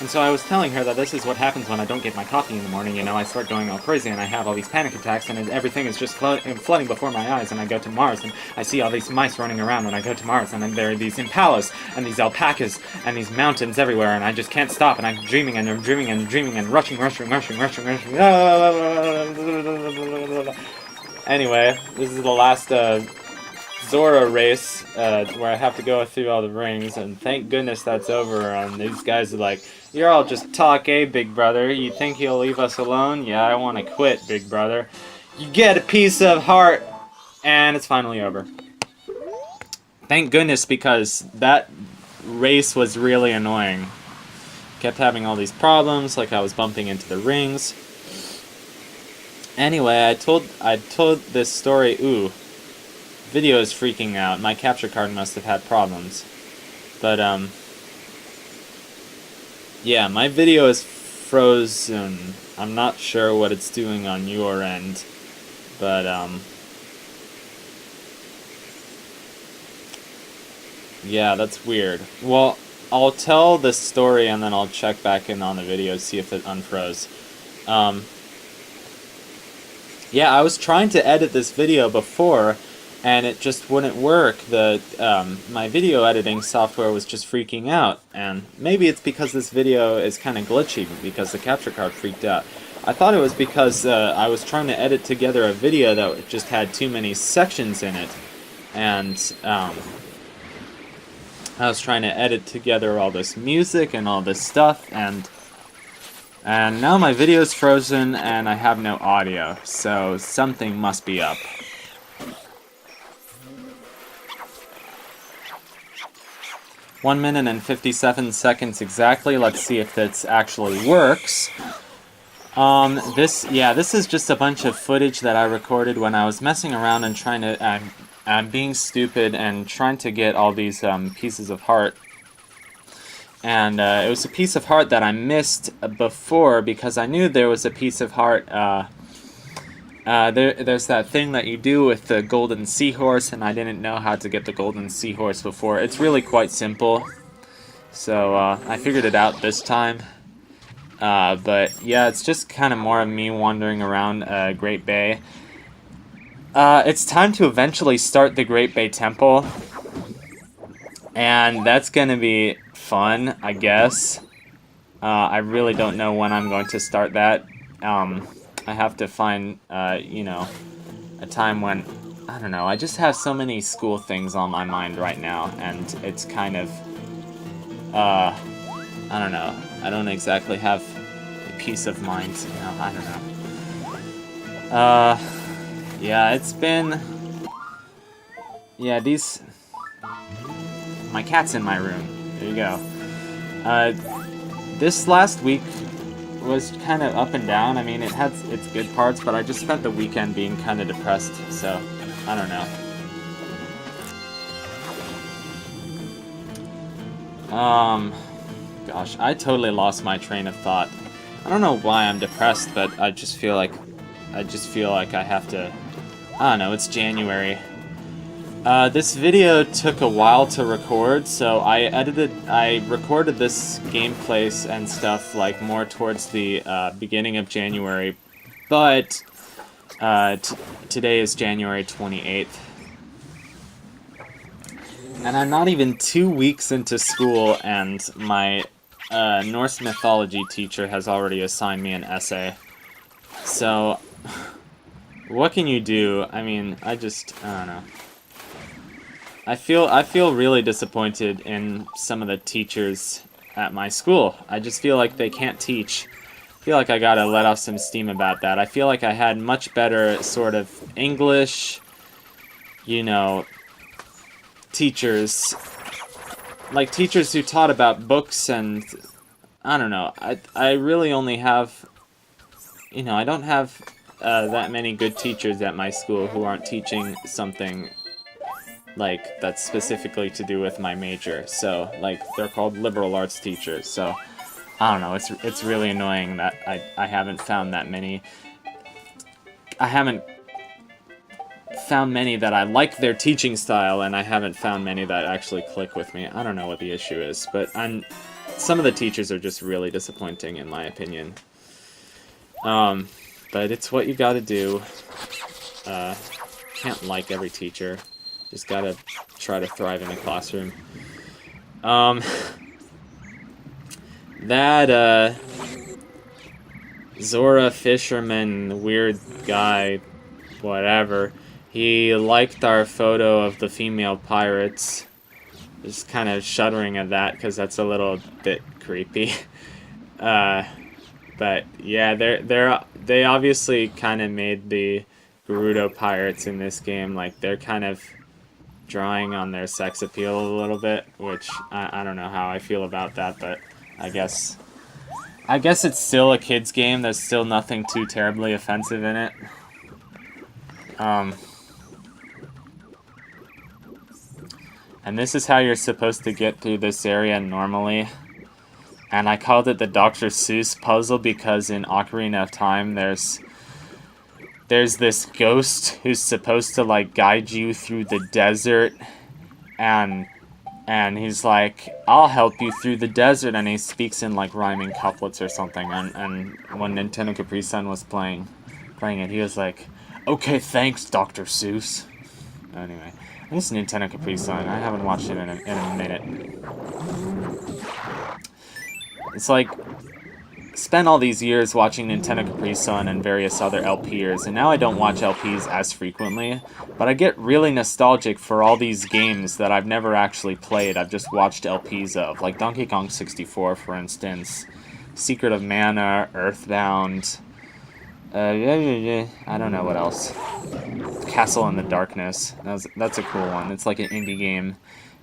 And so I was telling her that this is what happens when I don't get my coffee in the morning, you know, I start going all crazy and I have all these panic attacks and everything is just flooding before my eyes, and I go to Mars and I see all these mice running around when I go to Mars, and then there are these impalas and these alpacas and these mountains everywhere, and I just can't stop, and I'm dreaming and I'm dreaming and dreaming and rushing. Anyway, this is the last Dora Race, where I have to go through all the rings, and thank goodness that's over. And these guys are like, "You're all just talk, eh, big brother? You think you'll leave us alone? Yeah, I want to quit, big brother. You get a piece of heart," and it's finally over. Thank goodness, because that race was really annoying. Kept having all these problems, like I was bumping into the rings. Anyway, I told this story. Ooh. Video is freaking out. My capture card must have had problems. But, yeah, my video is frozen. I'm not sure what it's doing on your end. But, yeah, that's weird. Well, I'll tell this story and then I'll check back in on the video, see if it unfroze. Yeah, I was trying to edit this video before, and it just wouldn't work. My video editing software was just freaking out, and maybe it's because this video is kind of glitchy because the capture card freaked out. I thought it was because I was trying to edit together a video that just had too many sections in it, and I was trying to edit together all this music and all this stuff, and now my video's frozen and I have no audio, so something must be up. One minute and 57 seconds exactly. Let's see if this actually works. This is just a bunch of footage that I recorded when I was messing around and trying to, being stupid and trying to get all these pieces of heart. And it was a piece of heart that I missed before because I knew there was a piece of heart. There's that thing that you do with the golden seahorse, and I didn't know how to get the golden seahorse before. It's really quite simple, so I figured it out this time. But yeah, it's just kind of more of me wandering around Great Bay. It's time to eventually start the Great Bay Temple, and that's gonna be fun, I guess. I really don't know when I'm going to start that. I have to find, you know, a time when, I don't know, I just have so many school things on my mind right now, and it's kind of, I don't know, I don't exactly have a peace of mind, you know, I don't know. Yeah, it's been, yeah, my cat's in my room, there you go. This last week was kind of up and down. I mean, it had its good parts, but I just spent the weekend being kind of depressed, so I don't know. Gosh, I totally lost my train of thought. I don't know why I'm depressed, but I just feel like I have to, I don't know, it's January. This video took a while to record, so I recorded this gameplay and stuff like more towards the beginning of January, but today is January 28th. And I'm not even 2 weeks into school, and my Norse mythology teacher has already assigned me an essay. So, what can you do? I mean, I don't know. I feel really disappointed in some of the teachers at my school. I just feel like they can't teach. I feel like I gotta let off some steam about that. I feel like I had much better sort of English, you know, teachers. Like teachers who taught about books and, I don't know, I really only have, you know, I don't have that many good teachers at my school who aren't teaching something like that's specifically to do with my major. So like they're called liberal arts teachers. So I don't know, it's really annoying that I haven't found that many. I haven't found many that I like their teaching style, and I haven't found many that actually click with me. I don't know what the issue is, but I'm some of the teachers are just really disappointing, in my opinion. But it's what you gotta do. Can't like every teacher. Just gotta try to thrive in the classroom. That, Zora Fisherman, weird guy, whatever, he liked our photo of the female pirates. Just kind of shuddering at that, because that's a little bit creepy. But yeah, they obviously kind of made the Gerudo pirates in this game, like, they're kind of drawing on their sex appeal a little bit, which I don't know how I feel about that, but I guess it's still a kid's game. There's still nothing too terribly offensive in it. And this is how you're supposed to get through this area normally. And I called it the Dr. Seuss Puzzle because in Ocarina of Time there's this ghost who's supposed to, like, guide you through the desert, and he's like, I'll help you through the desert, and he speaks in, like, rhyming couplets or something, and when Nintendo Capri Sun was playing it, he was like, okay, thanks, Dr. Seuss. Anyway, this is Nintendo Capri Sun. I haven't watched it in a minute. It's like, spent all these years watching Nintendo Capri Sun and various other LPers, and now I don't watch LPs as frequently, but I get really nostalgic for all these games that I've never actually played. I've just watched LPs of, like Donkey Kong 64, for instance, Secret of Mana, Earthbound, I don't know what else. Castle in the Darkness. That's a cool one. It's like an indie game,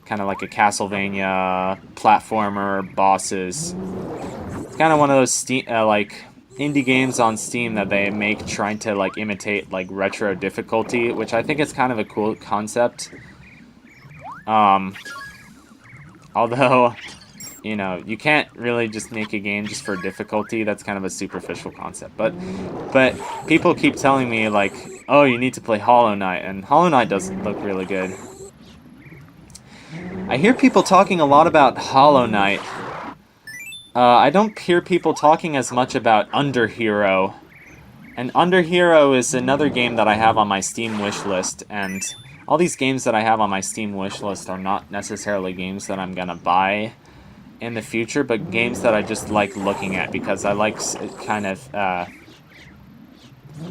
kind of like a Castlevania platformer, bosses. It's kind of one of those like indie games on Steam that they make trying to, like, imitate, like, retro difficulty, which I think is kind of a cool concept. Although, you know, you can't really just make a game just for difficulty. That's kind of a superficial concept. But people keep telling me, like, oh, you need to play Hollow Knight, and Hollow Knight does look really good. I hear people talking a lot about Hollow Knight. I don't hear people talking as much about Underhero. And Underhero is another game that I have on my Steam wishlist, and all these games that I have on my Steam wishlist are not necessarily games that I'm gonna buy in the future, but games that I just like looking at because I like kind of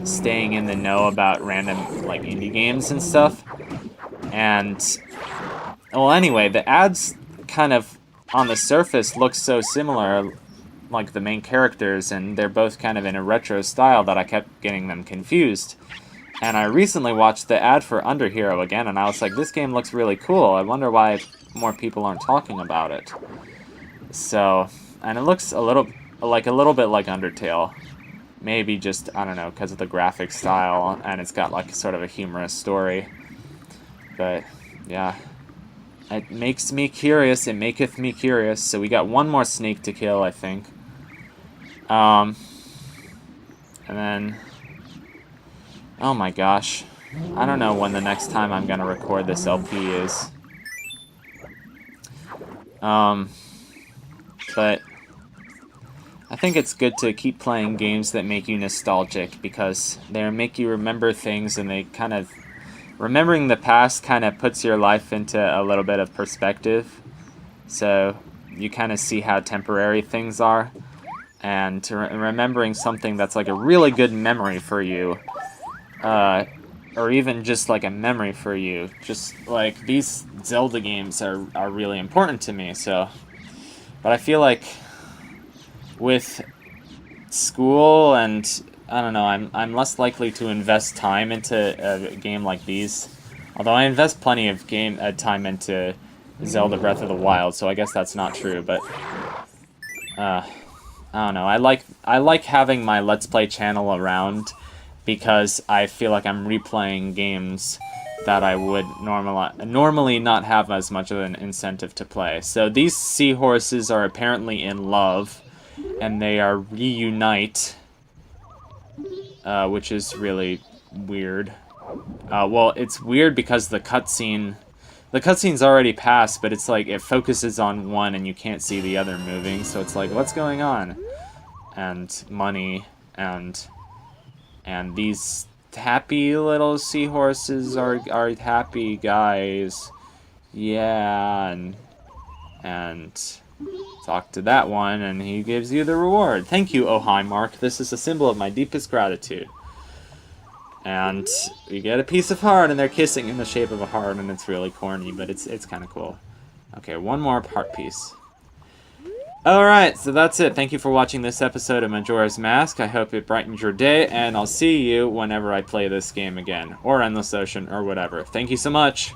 staying in the know about random, like, indie games and stuff. And, well, anyway, the ads kind of on the surface look so similar, like the main characters, and they're both kind of in a retro style that I kept getting them confused. And I recently watched the ad for Underhero again, and I was like, this game looks really cool. I wonder why more people aren't talking about it. So, and it looks a little bit like Undertale. Maybe just, I don't know, because of the graphic style, and it's got, like, sort of a humorous story. But, yeah. It makes me curious. It maketh me curious. So we got one more snake to kill, I think. And then... oh my gosh. I don't know when the next time I'm gonna record this LP is. But... I think it's good to keep playing games that make you nostalgic, because they make you remember things, and they kind of... remembering the past kind of puts your life into a little bit of perspective. So you kind of see how temporary things are. And remembering something that's like a really good memory for you, or even just like a memory for you, just like these Zelda games are really important to me. So, but I feel like with school and I don't know, I'm less likely to invest time into a game like these. Although I invest plenty of time into Zelda Breath of the Wild, so I guess that's not true. But I don't know. I like having my Let's Play channel around because I feel like I'm replaying games that I would normally not have as much of an incentive to play. So these seahorses are apparently in love, and they are reunite. Which is really weird. Well, it's weird because the cutscene the cutscene's already passed, but it's like it focuses on one and you can't see the other moving, so it's like, what's going on? And money, and these happy little seahorses are happy guys. Yeah, and talk to that one, and he gives you the reward. Thank you, oh hi, Mark. This is a symbol of my deepest gratitude. And you get a piece of heart, and they're kissing in the shape of a heart, and it's really corny, but it's kind of cool. Okay, one more heart piece. Alright, so that's it. Thank you for watching this episode of Majora's Mask. I hope it brightened your day, and I'll see you whenever I play this game again, or Endless Ocean, or whatever. Thank you so much!